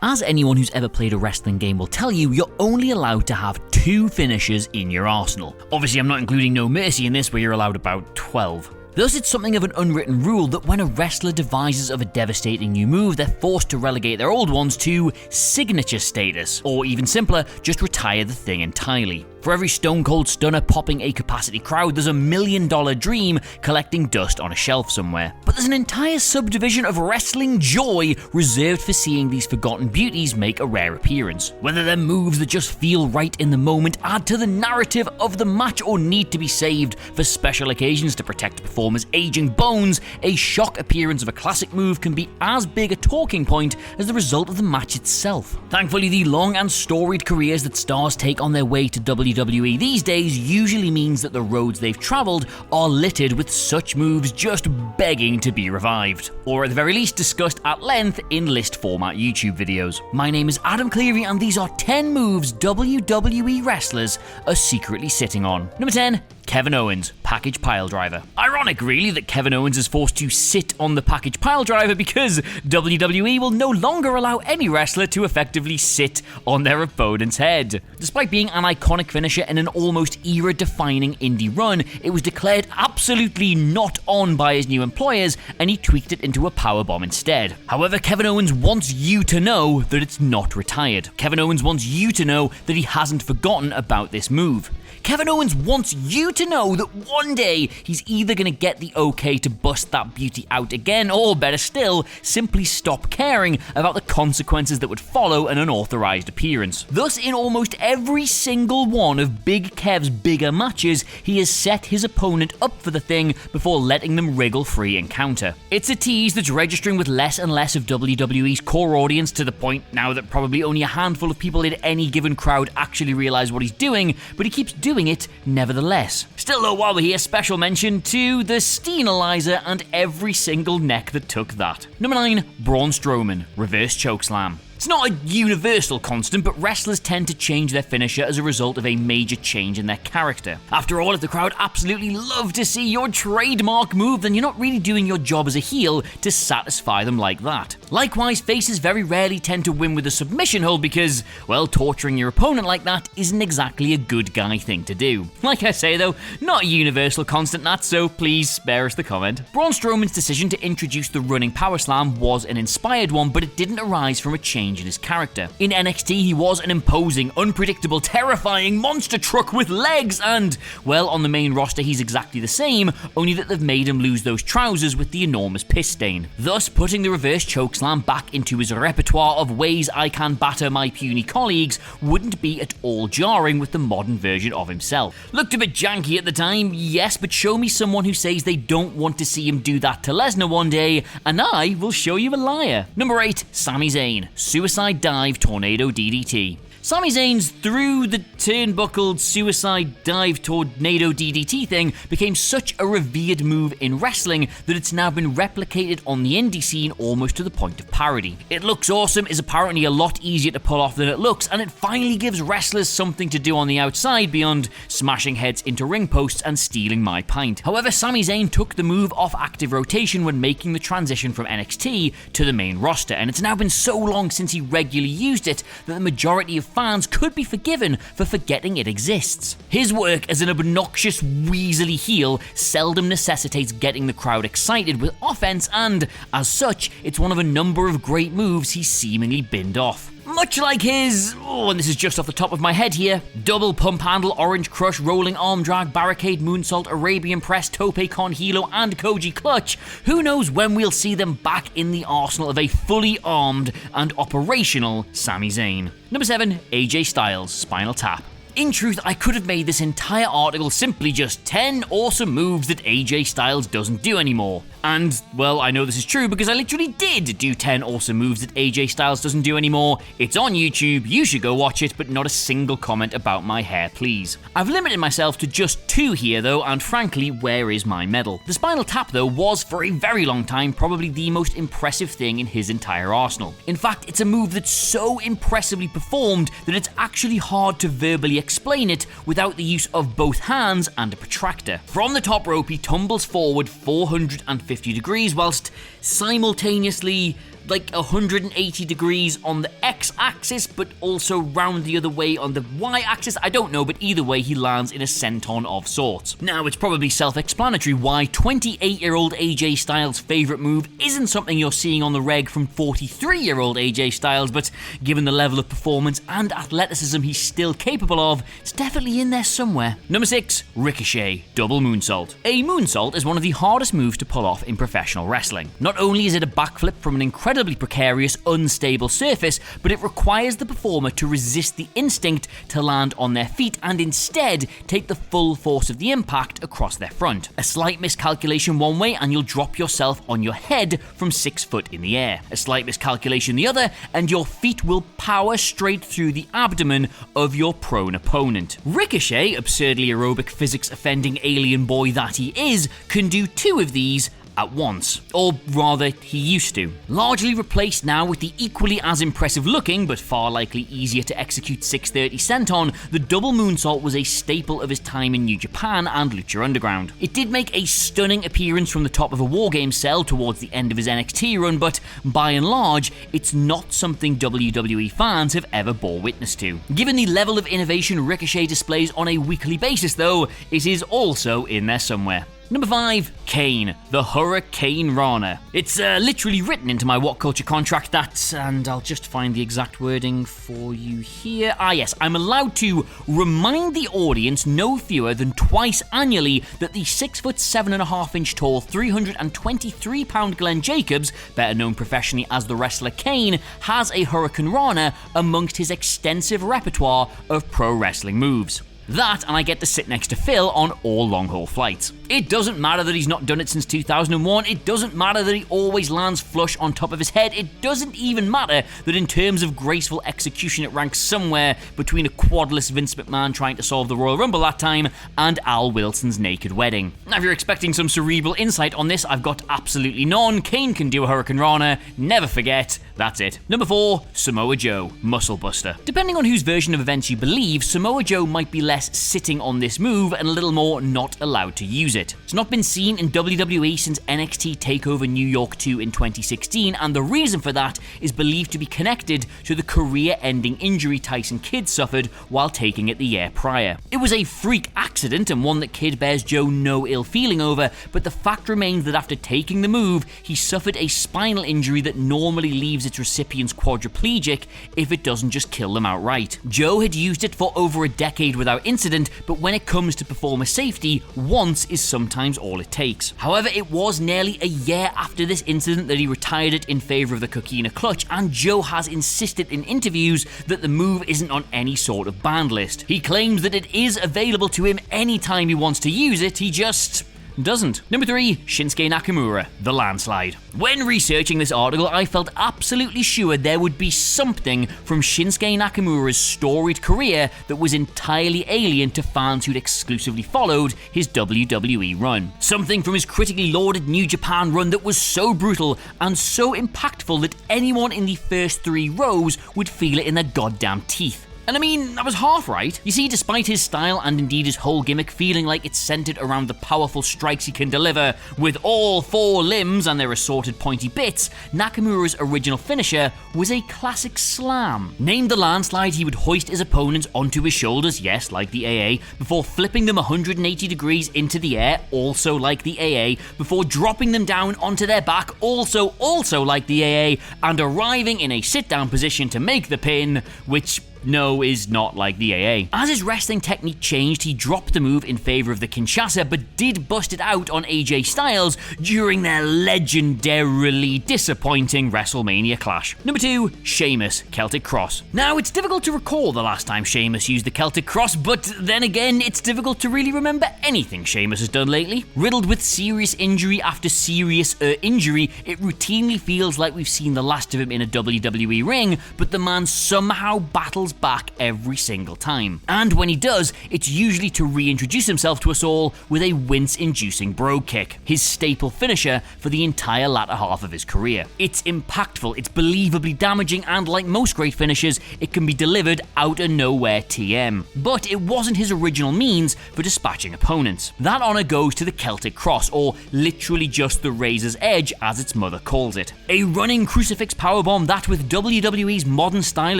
As anyone who's ever played a wrestling game will tell you, you're only allowed to have 2 finishers in your arsenal. Obviously, I'm not including No Mercy in this, where you're allowed about 12. Thus, it's something of an unwritten rule that when a wrestler devises of a devastating new move, they're forced to relegate their old ones to signature status, or even simpler, just retire the thing entirely. For every Stone Cold Stunner popping a capacity crowd, there's a $1 million dream collecting dust on a shelf somewhere. But there's an entire subdivision of wrestling joy reserved for seeing these forgotten beauties make a rare appearance. Whether they're moves that just feel right in the moment, add to the narrative of the match, or need to be saved for special occasions to protect the performer's aging bones, a shock appearance of a classic move can be as big a talking point as the result of the match itself. Thankfully, the long and storied careers that stars take on their way to WWE these days usually means that the roads they've travelled are littered with such moves just begging to be revived, or at the very least discussed at length in list format YouTube videos. My name is Adam Cleary, and these are 10 moves WWE wrestlers are secretly sitting on. Number 10. Kevin Owens, package piledriver. Ironic, really, that Kevin Owens is forced to sit on the package piledriver because WWE will no longer allow any wrestler to effectively sit on their opponent's head. Despite being an iconic finisher in an almost era-defining indie run, it was declared absolutely not on by his new employers, and he tweaked it into a powerbomb instead. However, Kevin Owens wants you to know that it's not retired. Kevin Owens wants you to know that he hasn't forgotten about this move. Kevin Owens wants you to know that one day he's either going to get the okay to bust that beauty out again, or better still, simply stop caring about the consequences that would follow an unauthorized appearance. Thus, in almost every single one of Big Kev's bigger matches, he has set his opponent up for the thing before letting them wriggle free and counter. It's a tease that's registering with less and less of WWE's core audience, to the point now that probably only a handful of people in any given crowd actually realize what he's doing, but he keeps doing it nevertheless. Still though, while we're here, special mention to the Steenalizer and every single neck that took that. Number 9, Braun Strowman, reverse chokeslam. It's not a universal constant, but wrestlers tend to change their finisher as a result of a major change in their character. After all, if the crowd absolutely love to see your trademark move, then you're not really doing your job as a heel to satisfy them like that. Likewise, faces very rarely tend to win with a submission hold because, well, torturing your opponent like that isn't exactly a good guy thing to do. Like I say though, not a universal constant that, so please spare us the comment. Braun Strowman's decision to introduce the running power slam was an inspired one, but it didn't arise from a change in his character. In NXT, he was an imposing, unpredictable, terrifying monster truck with legs, and, well, on the main roster he's exactly the same, only that they've made him lose those trousers with the enormous piss stain. Thus, putting the reverse chokeslam back into his repertoire of ways I can batter my puny colleagues wouldn't be at all jarring with the modern version of himself. Looked a bit janky at the time, yes, but show me someone who says they don't want to see him do that to Lesnar one day, and I will show you a liar. Number 8, Sami Zayn, Suicide Dive Tornado DDT. Sami Zayn's through the turnbuckled suicide dive tornado DDT thing became such a revered move in wrestling that it's now been replicated on the indie scene almost to the point of parody. It looks awesome, is apparently a lot easier to pull off than it looks, and it finally gives wrestlers something to do on the outside beyond smashing heads into ring posts and stealing my pint. However, Sami Zayn took the move off active rotation when making the transition from NXT to the main roster, and it's now been so long since he regularly used it that the majority of fans could be forgiven for forgetting it exists. His work as an obnoxious, weaselly heel seldom necessitates getting the crowd excited with offense, and, as such, it's one of a number of great moves he's seemingly binned off. Much like his, and this is just off the top of my head here, double pump handle, orange crush, rolling arm drag, barricade, moonsault, Arabian press, tope con hilo, and Koji clutch, who knows when we'll see them back in the arsenal of a fully armed and operational Sami Zayn. Number 7, AJ Styles Spinal Tap. In truth, I could have made this entire article simply just 10 awesome moves that AJ Styles doesn't do anymore. And, well, I know this is true because I literally did do 10 awesome moves that AJ Styles doesn't do anymore. It's on YouTube, you should go watch it, but not a single comment about my hair, please. I've limited myself to just 2 here though, and frankly, where is my medal? The Spinal Tap though was, for a very long time, probably the most impressive thing in his entire arsenal. In fact, it's a move that's so impressively performed that it's actually hard to verbally explain it without the use of both hands and a protractor. From the top rope, he tumbles forward 450 degrees whilst simultaneously like 180 degrees on the x-axis, but also round the other way on the y-axis. I don't know, but either way, he lands in a senton of sorts. Now, it's probably self-explanatory why 28-year-old AJ Styles' favourite move isn't something you're seeing on the reg from 43-year-old AJ Styles, but given the level of performance and athleticism he's still capable of, it's definitely in there somewhere. Number 6, Ricochet Double moonsault. A moonsault is one of the hardest moves to pull off in professional wrestling. Not only is it a backflip from an incredibly precarious, unstable surface, but it requires the performer to resist the instinct to land on their feet and instead take the full force of the impact across their front. A slight miscalculation one way and you'll drop yourself on your head from 6 foot in the air. A slight miscalculation the other and your feet will power straight through the abdomen of your prone opponent. Ricochet, absurdly aerobic physics-offending alien boy that he is, can do 2 of these at once. Or rather, he used to. Largely replaced now with the equally as impressive looking, but far likely easier to execute 630 senton, the double moonsault was a staple of his time in New Japan and Lucha Underground. It did make a stunning appearance from the top of a War Games cell towards the end of his NXT run, but by and large, it's not something WWE fans have ever bore witness to. Given the level of innovation Ricochet displays on a weekly basis though, it is also in there somewhere. Number 5, Kane, the Kanehurricanrana. It's literally written into my What Culture contract that, and I'll just find the exact wording for you here. Yes, I'm allowed to remind the audience no fewer than twice annually that the 6'7.5" tall, 323-pound Glenn Jacobs, better known professionally as the wrestler Kane, has a Hurricanrana amongst his extensive repertoire of pro wrestling moves. That, and I get to sit next to Phil on all long-haul flights. It doesn't matter that he's not done it since 2001, it doesn't matter that he always lands flush on top of his head, it doesn't even matter that in terms of graceful execution it ranks somewhere between a quadless Vince McMahon trying to solve the Royal Rumble that time and Al Wilson's naked wedding. Now if you're expecting some cerebral insight on this, I've got absolutely none. Kane can do a Hurricanrana, never forget, that's it. Number 4, Samoa Joe, Muscle Buster. Depending on whose version of events you believe, Samoa Joe might be less sitting on this move and a little more not allowed to use it. It's not been seen in WWE since NXT TakeOver New York 2 in 2016, and the reason for that is believed to be connected to the career-ending injury Tyson Kidd suffered while taking it the year prior. It was a freak accident and one that Kidd bears Joe no ill feeling over, but the fact remains that after taking the move, he suffered a spinal injury that normally leaves its recipients quadriplegic if it doesn't just kill them outright. Joe had used it for over a decade without incident, but when it comes to performer safety, once is sometimes all it takes. However, it was nearly a year after this incident that he retired it in favour of the Coquina Clutch, and Joe has insisted in interviews that the move isn't on any sort of banned list. He claims that it is available to him anytime he wants to use it, he just doesn't. Number 3, Shinsuke Nakamura, the Landslide. When researching this article, I felt absolutely sure there would be something from Shinsuke Nakamura's storied career that was entirely alien to fans who'd exclusively followed his WWE run. Something from his critically lauded New Japan run that was so brutal and so impactful that anyone in the first 3 rows would feel it in their goddamn teeth. And I mean, I was half right. You see, despite his style and indeed his whole gimmick feeling like it's centered around the powerful strikes he can deliver with all 4 limbs and their assorted pointy bits, Nakamura's original finisher was a classic slam. Named the Landslide, he would hoist his opponents onto his shoulders, yes, like the AA, before flipping them 180 degrees into the air, also like the AA, before dropping them down onto their back, also like the AA, and arriving in a sit-down position to make the pin, which no, is not like the AA. As his wrestling technique changed, he dropped the move in favour of the Kinshasa, but did bust it out on AJ Styles during their legendarily disappointing WrestleMania clash. Number 2, Sheamus, Celtic Cross. Now, it's difficult to recall the last time Sheamus used the Celtic Cross, but then again, it's difficult to really remember anything Sheamus has done lately. Riddled with serious injury after serious injury, it routinely feels like we've seen the last of him in a WWE ring, but the man somehow battles back every single time. And when he does, it's usually to reintroduce himself to us all with a wince-inducing brogue kick, his staple finisher for the entire latter half of his career. It's impactful, it's believably damaging, and like most great finishers, it can be delivered out of nowhere TM. But it wasn't his original means for dispatching opponents. That honor goes to the Celtic Cross, or literally just the razor's edge as its mother calls it. A running crucifix powerbomb that, with WWE's modern style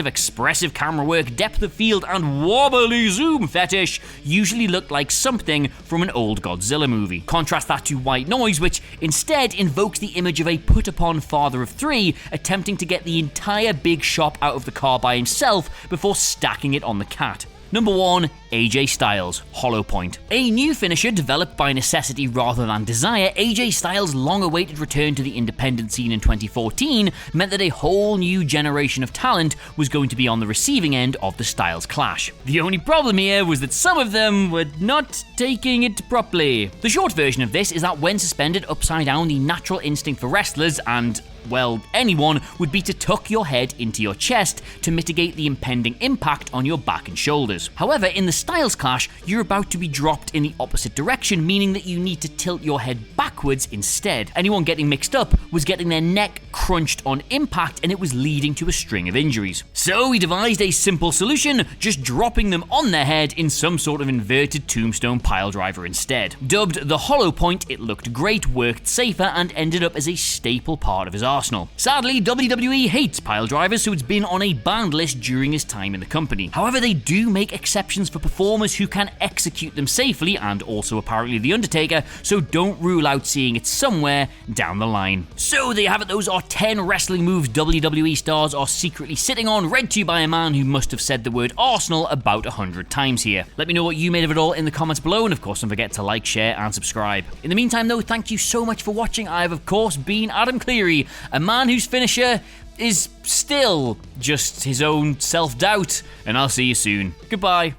of expressive camera work, depth of field, and wobbly zoom fetish, usually looked like something from an old Godzilla movie. Contrast that to White Noise, which instead invokes the image of a put-upon father of three attempting to get the entire big shop out of the car by himself before stacking it on the cat. Number 1. AJ Styles Hollowpoint. A new finisher developed by necessity rather than desire, AJ Styles' long-awaited return to the independent scene in 2014 meant that a whole new generation of talent was going to be on the receiving end of the Styles clash. The only problem here was that some of them were not taking it properly. The short version of this is that when suspended upside down, the natural instinct for wrestlers and, well, anyone, would be to tuck your head into your chest to mitigate the impending impact on your back and shoulders. However, in the Styles clash, you're about to be dropped in the opposite direction, meaning that you need to tilt your head backwards instead. Anyone getting mixed up was getting their neck crunched on impact, and it was leading to a string of injuries. So we devised a simple solution, just dropping them on their head in some sort of inverted tombstone piledriver instead. Dubbed the Hollowpoint, it looked great, worked safer, and ended up as a staple part of his arsenal. Sadly, WWE hates piledrivers, so it's been on a banned list during his time in the company. However, they do make exceptions for performers who can execute them safely, and also apparently The Undertaker, so don't rule out seeing it somewhere down the line. So there you have it, those are 10 wrestling moves WWE stars are secretly sitting on, read to you by a man who must have said the word Arsenal about 100 times here. Let me know what you made of it all in the comments below, and of course don't forget to like, share, and subscribe. In the meantime though, thank you so much for watching. I have of course been Adam Cleary, a man whose finisher is still just his own self-doubt, and I'll see you soon. Goodbye.